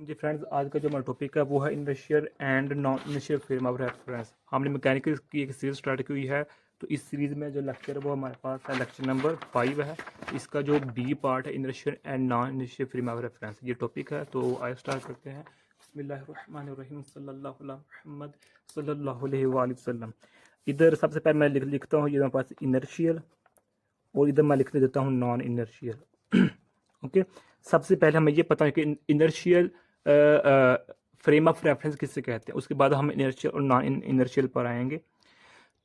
जी friends, आज का जो हमारा टॉपिक है वो है inertial and non inertial frame of reference. हमने मैकेनिकल की एक सीरीज स्टार्ट की हुई है, तो इस सीरीज़ में जो लेक्चर है वो हमारे पास है लेक्चर नंबर 5 है। इसका जो बी पार्ट है inertial and non inertial frame of reference, ये टॉपिक है। तो आइए स्टार्ट करते हैं। बिस्मिल्लाहिर्रहमानिर्रहीम सल्लल्लाहु अला मुहम्मद सल्लल्लाहु अलैहि वसल्लम। इधर सबसे पहले मैं लिखता हूँ, ये मेरे पास इनर्शियल, और इधर मैं लिखने देता हूँ नॉन इनर्शियल। ओके, सबसे पहले हमें ये पता है कि इनर्शियल फ्रेम ऑफ रेफरेंस किससे कहते हैं, उसके बाद हम इनर्शियल और नॉन इनर्शियल पर आएंगे।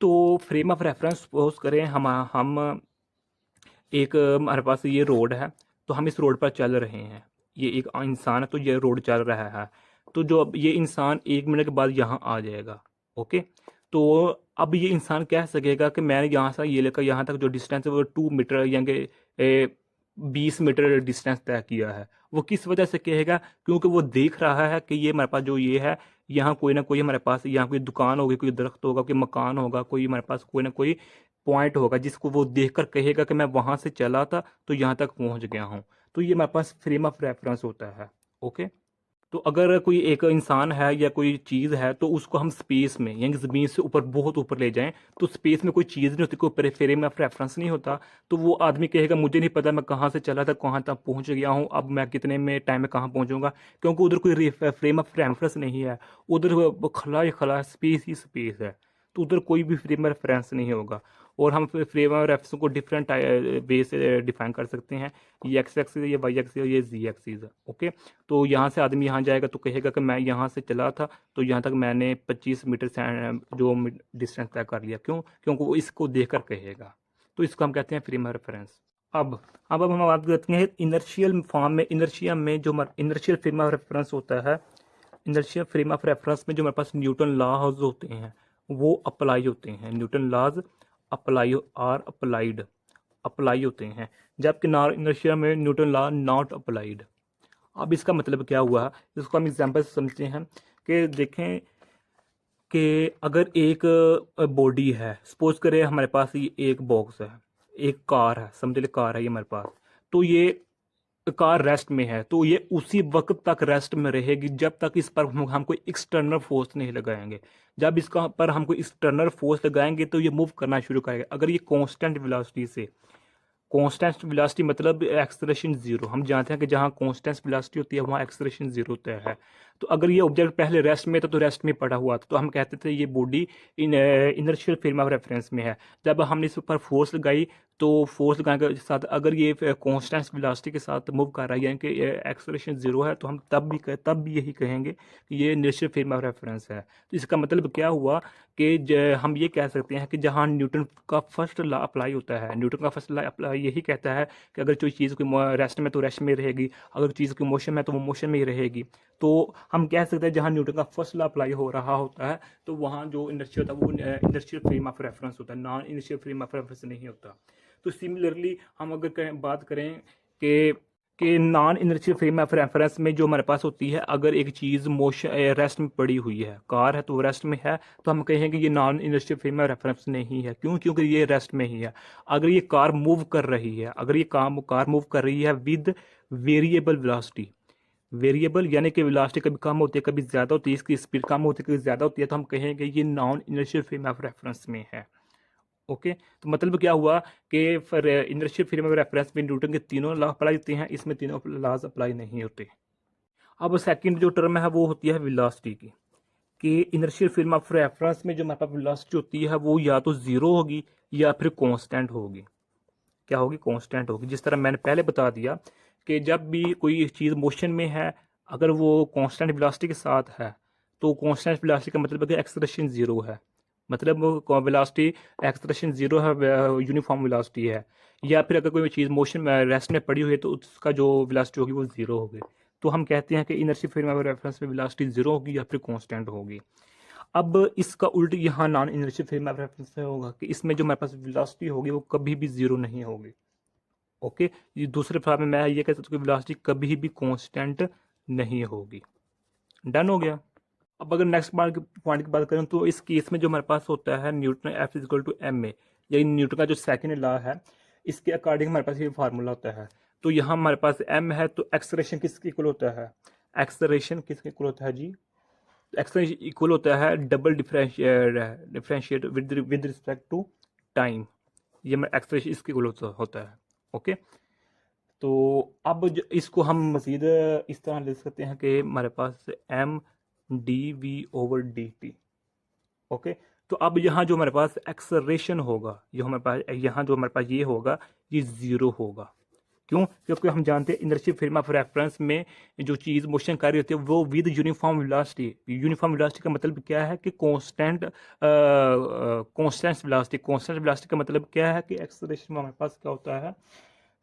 तो फ्रेम ऑफ रेफरेंस सपोज करें हम एक हमारे पास ये रोड है, तो हम इस रोड पर चल रहे हैं। ये एक इंसान है, तो ये रोड चल रहा है। तो जो अब ये इंसान 1 मिनट के बाद यहाँ आ जाएगा। ओके, तो अब ये इंसान कह सकेगा कि मैंने यहाँ से ये लेकर यहाँ तक जो डिस्टेंस है वो 2 मीटर यानी 20 मीटर डिस्टेंस तय किया है। वो किस वजह से कहेगा? क्योंकि वो देख रहा है कि ये हमारे पास जो ये है, यहाँ कोई ना कोई हमारे पास यहाँ कोई दुकान होगी, कोई दरख्त होगा, कोई मकान होगा, कोई हमारे पास कोई ना कोई पॉइंट होगा जिसको वो देखकर कहेगा कि मैं वहाँ से चला था तो यहाँ तक पहुँच गया हूँ। तो ये हमारे पास फ्रेम ऑफ रेफरेंस होता है। ओके, तो अगर कोई एक इंसान है या कोई चीज़ है, तो उसको हम स्पेस में यानी ज़मीन से ऊपर बहुत ऊपर ले जाएं, तो स्पेस में कोई चीज़ नहीं होती, कोई फ्रेम ऑफ रेफरेंस नहीं होता। तो वो आदमी कहेगा मुझे नहीं पता मैं कहाँ से चला था, कहाँ तक पहुँच गया हूँ, अब मैं कितने में टाइम में कहाँ पहुँचूंगा, क्योंकि उधर कोई फ्रेम ऑफ रेफरेंस नहीं है। उधर वो खला ही खला स्पेस ही स्पेस है, तो उधर कोई भी फ्रेम ऑफ रेफरेंस नहीं होगा। और हम फ्रेम ऑफ रेफरेंस को डिफरेंट वे से डिफाइन कर सकते हैं। ये एक्स एक्सिस, ये वाई एक्सिस, ये जी एक्सिस। ओके, तो यहाँ से आदमी यहाँ जाएगा तो कहेगा कि मैं यहाँ से चला था तो यहाँ तक मैंने 25 मीटर से जो डिस्टेंस तय कर लिया। क्यों? क्योंकि वो इसको देखकर कहेगा। तो इसको हम कहते हैं फ्रेम ऑफ रेफरेंस। अब हम बात करते हैं इनर्शियल फॉर्म में। इनर्शिया में जो इनर्शियल फ्रेम ऑफ रेफरेंस होता है, इनर्शियल फ्रेम ऑफ रेफरेंस में जो हमारे पास न्यूटन लॉज होते हैं वो अप्लाई होते हैं। Newton laws apply are apply होते हैं, जबकि नॉन इनर्शिया में न्यूटन लॉ नॉट अप्लाइड। अब इसका मतलब क्या हुआ, इसको हम एग्जाम्पल से समझते हैं। कि देखें कि अगर एक बॉडी है, सपोज करें हमारे पास ये एक बॉक्स है, एक कार है, समझ ले कार है ये हमारे पास। तो ये कार रेस्ट में है, तो ये उसी वक्त तक रेस्ट में रहेगी जब तक इस पर हम कोई एक्सटर्नल फोर्स नहीं लगाएंगे। जब इसका पर हम कोई एक्सटर्नल फोर्स लगाएंगे तो ये मूव करना शुरू करेगा। अगर ये कांस्टेंट वेलोसिटी से, कांस्टेंट वेलोसिटी मतलब एक्सेलरेशन जीरो, हम जानते हैं कि जहाँ कांस्टेंट वेलोसिटी होती है वहाँ एक्सेलरेशन जीरो होता है। तो अगर ये ऑब्जेक्ट पहले रेस्ट में था तो रेस्ट में पड़ा हुआ था, तो हम कहते थे ये body inertial frame of reference में है। जब हमने इस पर फोर्स लगाई तो फोर्स लगाने के साथ अगर ये कांस्टेंट वेलोसिटी के साथ मूव कर रहा है यानी कि एक्सेलरेशन जीरो है, तो हम तब भी यही कहेंगे कि ये इनर्शियल फ्रेम ऑफ रेफरेंस है। तो इसका मतलब क्या हुआ कि हम ये कह सकते हैं कि जहाँ न्यूटन का फर्स्ट लॉ अप्लाई होता है, न्यूटन का फर्स्ट लॉ अप्लाई यही कहता है कि अगर कोई चीज़ की रेस्ट में तो रेस्ट में रहेगी, अगर चीज़ की मोशन में तो वो मोशन में ही रहेगी। तो हम कह सकते हैं जहाँ न्यूटन का फर्स्ट लॉ अप्लाई हो रहा होता है तो वहाँ जो इनर्शियल होता है वो इनर्शियल फ्रेम ऑफ रेफरेंस होता है, non inertial frame of reference नहीं होता। तो सिमिलरली हम अगर बात करें कि non inertial frame of reference में जो हमारे पास होती है, अगर एक चीज़ मोशन रेस्ट में पड़ी हुई है, कार है तो वो रेस्ट में है, तो हम कहेंगे ये non inertial frame of reference नहीं है। क्यों? क्योंकि ये रेस्ट में ही है। अगर ये कार मूव कर रही है, अगर ये कार मूव कर रही है विद वेरिएबल वेलोसिटी, वेरिएबल यानी कि वेलोसिटी कभी कम होती है कभी ज़्यादा होती है, इसकी स्पीड कम होती है कभी ज़्यादा होती है, तो हम कहेंगे ये non inertial frame of reference में है। ओके, तो मतलब क्या हुआ कि इनर्शियल फ्रेम ऑफ रेफरेंस में न्यूटन के तीनों लॉ अप्लाई होते हैं, इसमें तीनों लॉज अप्लाई नहीं होते। अब सेकंड जो टर्म है वो होती है वेलोसिटी की। कि इनर्शियल फ्रेम ऑफ रेफरेंस में जो हमारे पास वेलोसिटी होती है वो या तो जीरो होगी या फिर कांस्टेंट होगी। क्या होगी? कांस्टेंट होगी। जिस तरह मैंने पहले बता दिया कि जब भी कोई चीज़ मोशन में है, अगर वो कांस्टेंट वेलोसिटी के साथ है तो कांस्टेंट वेलोसिटी का मतलब है कि एक्सेलरेशन जीरो है, मतलब वेलोसिटी एक्सेलरेशन जीरो है, यूनिफॉर्म वेलोसिटी है। या फिर अगर कोई चीज़ मोशन में रेस्ट में पड़ी हुई है तो उसका जो वेलोसिटी होगी वो जीरो होगी। तो हम कहते हैं कि इनर्शियल फ्रेम ऑफ रेफरेंस में वेलोसिटी जीरो होगी या फिर कांस्टेंट होगी। अब इसका उल्ट यहाँ non inertial frame of reference में होगा कि इसमें जो हमारे पास वेलोसिटी होगी वो कभी भी जीरो नहीं होगी। ओके, ये दूसरे फॉर्म में मैं ये कह सकता हूँ कि वेलोसिटी कभी भी कांस्टेंट नहीं होगी। डन हो गया। अब अगर नेक्स्ट पॉइंट की बात करें तो इस केस में जो हमारे पास होता है Newton F is equal to M A, यही न्यूटन का जो सेकंड लॉ है, इसके अकॉर्डिंग हमारे पास ये फार्मूला होता है। तो यहाँ हमारे पास एम है तो एक्सलेरेशन किसके इक्वल होता है? एक्सलरेशन किसके इक्वल होता है जी? एक्सलरेशन इक्वल होता है double differentiate with respect to time. ये मैं एक्सलरेशन इसके इक्वल होता है। ओके, तो अब इसको हम मज़ीद इस तरह लिख सकते हैं कि हमारे पास M D V over D T. Okay, तो अब यहाँ जो हमारे पास एक्सलरेशन होगा, जो हमारे पास यहाँ जो हमारे पास ये होगा, ये ज़ीरो होगा। क्यों? क्योंकि हम जानते हैं इनर्शियल फ्रेम ऑफ रेफरेंस में जो चीज़ मोशन कर रही होती है वो with uniform velocity. Uniform velocity का मतलब क्या है कि कांस्टेंट वेलोसिटी का मतलब क्या है कि एक्सेलरेशन में हमारे पास क्या होता है?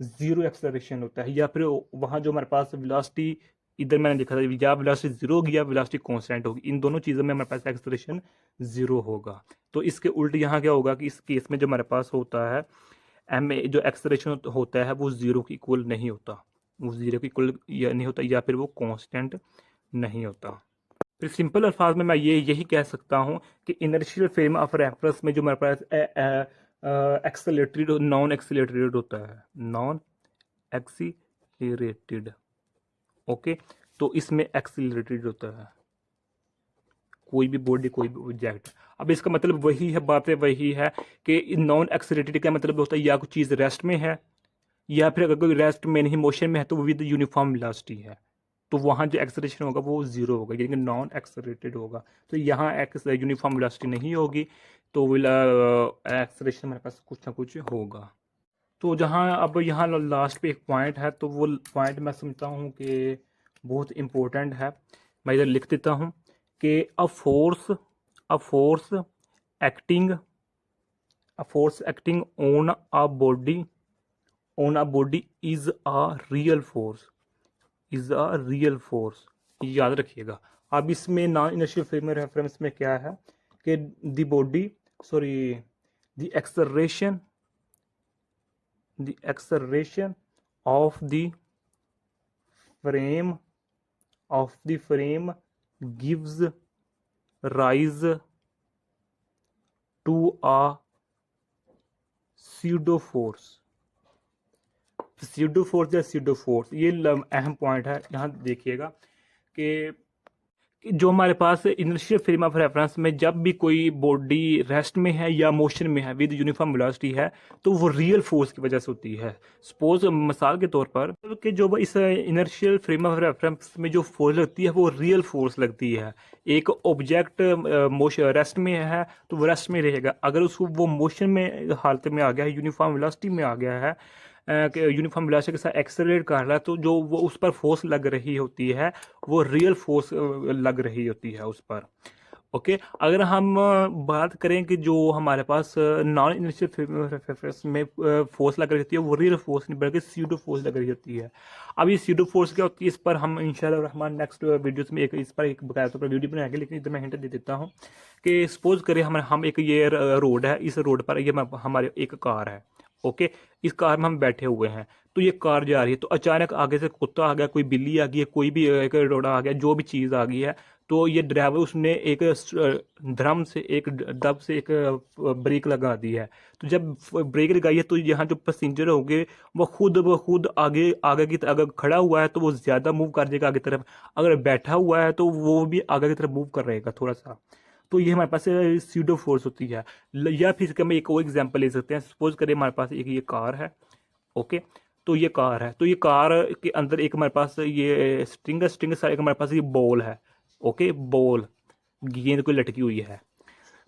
ज़ीरो एक्सेलरेशन होता है, या फिर वहाँ जो हमारे पास वेलोसिटी इधर मैंने लिखा था या वेलोसिटी ज़ीरो होगी या वेलोसिटी कांस्टेंट होगी, इन दोनों चीज़ों में हमारे पास एक्सेलरेशन ज़ीरो होगा। तो इसके उल्ट यहाँ क्या होगा कि इस केस में जो हमारे पास होता है एम ए जो एक्सेलरेशन होता है वो ज़ीरो की इक्वल नहीं होता, वो ज़ीरो की इक्वल या नहीं होता, या फिर वो कांस्टेंट नहीं होता। फिर सिंपल अल्फाज में मैं यही कह सकता हूँ कि इनर्शियल फ्रेम ऑफ रेफरेंस में जो हमारे पास एक्सेलरेटेड नॉन एक्सेलरेटेड होता है, नॉन एक्सीलरेटेड। ओके, तो इसमें एक्सीलरेटेड होता है कोई भी बॉडी, कोई भी ऑब्जेक्ट। अब इसका मतलब वही है, बातें वही है कि नॉन एक्सीलरेटेड का मतलब होता है या कोई चीज़ रेस्ट में है, या फिर अगर कोई रेस्ट में नहीं मोशन में है तो वो विद यूनिफॉर्म वेलोसिटी है, तो वहाँ जो एक्सेलरेशन होगा वो ज़ीरो होगा, यानी कि नॉन एक्सेलरेटेड होगा। तो यहाँ यूनिफॉर्म वेलोसिटी नहीं होगी, तो एक्सेलरेशन हमारे पास कुछ ना कुछ होगा। तो जहाँ अब यहाँ लास्ट पे एक पॉइंट है, तो वो पॉइंट मैं समझता हूँ कि बहुत इम्पोर्टेंट है। मैं इधर लिख देता हूँ कि a force acting on a body is a real force, याद रखिएगा। अब इसमें नॉन इनर्शियल फ्रेम रेफरेंस में क्या है कि the acceleration of the frame gives rise to a pseudo force या pseudo force, ये अहम पॉइंट है। यहाँ देखिएगा कि जो हमारे पास इनर्शियल फ्रेम ऑफ रेफरेंस में जब भी कोई बॉडी रेस्ट में है या मोशन में है विद यूनिफॉर्म वेलोसिटी है, तो वो रियल फोर्स की वजह से होती है। सपोज मिसाल के तौर पर कि जो इस इनर्शियल फ्रेम ऑफ रेफरेंस में जो फोर्स लगती है वो रियल फोर्स लगती है। एक ऑब्जेक्ट मोशन रेस्ट में है तो वो रेस्ट में रहेगा, अगर उसको वो मोशन में हालत में आ गया है, यूनिफॉर्म वेलोसिटी में आ गया है, यूनिफॉर्म वेलोसिटी के साथ एक्सेलरेट कर रहा है, तो जो वो उस पर फोर्स लग रही होती है वो रियल फोर्स लग रही होती है उस पर। ओके, अगर हम बात करें कि जो हमारे पास नॉन इनर्शियल रेफरेंस में फोर्स लग रही होती है वो रियल फोर्स नहीं बल्कि स्यूडो फोर्स लग रही होती है। अब ये स्यूडो फोर्स क्या होती है, इस पर हम इंशाल्लाह रहमान नेक्स्ट वीडियोस में इस पर एक बकाया तौर पर वीडियो बनाएंगे, लेकिन इधर मैं हिंट दे देता हूँ कि सपोज करें हम एक ये रोड है, इस रोड पर ये हमारे एक कार है। ओके, इस कार में हम बैठे हुए हैं, तो ये कार जा रही है, तो अचानक आगे से कुत्ता आ गया, कोई बिल्ली आ गई है, कोई भी एक रोड़ा आ गया, जो भी चीज़ आ गई है, तो ये ड्राइवर उसने एक दब से एक ब्रेक लगा दी है। तो जब ब्रेक लगाई है तो यहाँ जो पैसेंजर होंगे वो खुद आगे आगे की तरफ, अगर खड़ा हुआ है तो वो ज़्यादा मूव कर जाएगा आगे तरफ, अगर बैठा हुआ है तो वो भी आगे की तरफ मूव कर रहेगा थोड़ा सा। तो ये हमारे पास स्यूडो फोर्स होती है। या फिर इसका हम एक और एग्जांपल ले सकते हैं, सपोज करें हमारे पास एक ये कार है। ओके, तो ये कार है, तो ये कार के अंदर एक हमारे पास ये स्ट्रिंग साइड हमारे पास ये बॉल है। ओके, बॉल गेंद को लटकी हुई है,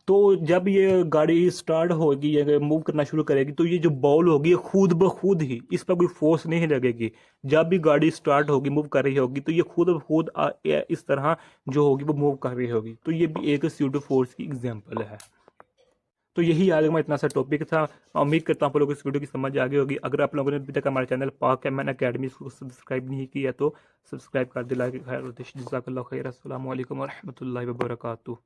तो जब ये गाड़ी स्टार्ट होगी या मूव करना शुरू करेगी तो ये जो बॉल होगी ये खुद ब खुद ही, इस पर कोई फोर्स नहीं लगेगी। जब भी गाड़ी स्टार्ट होगी मूव कर रही होगी तो ये खुद ब खुद इस तरह जो होगी वो मूव कर रही होगी। तो ये भी एक स्यूडो फोर्स की एग्जांपल है। तो यही आज मैं इतना सा टॉपिक था। मैं उम्मीद करता हूँ आप लोगों को इस वीडियो की समझ आ गई होगी। अगर आप लोगों ने अभी तक हमारे चैनल पाक एमएन अकेडमी को सब्सक्राइब नहीं किया तो सब्सक्राइब कर दे। लाइक खैर जज़ाकल्लाहु खैर। अस्सलामु अलैकुम व रहमतुल्लाहि व बरकातुहू।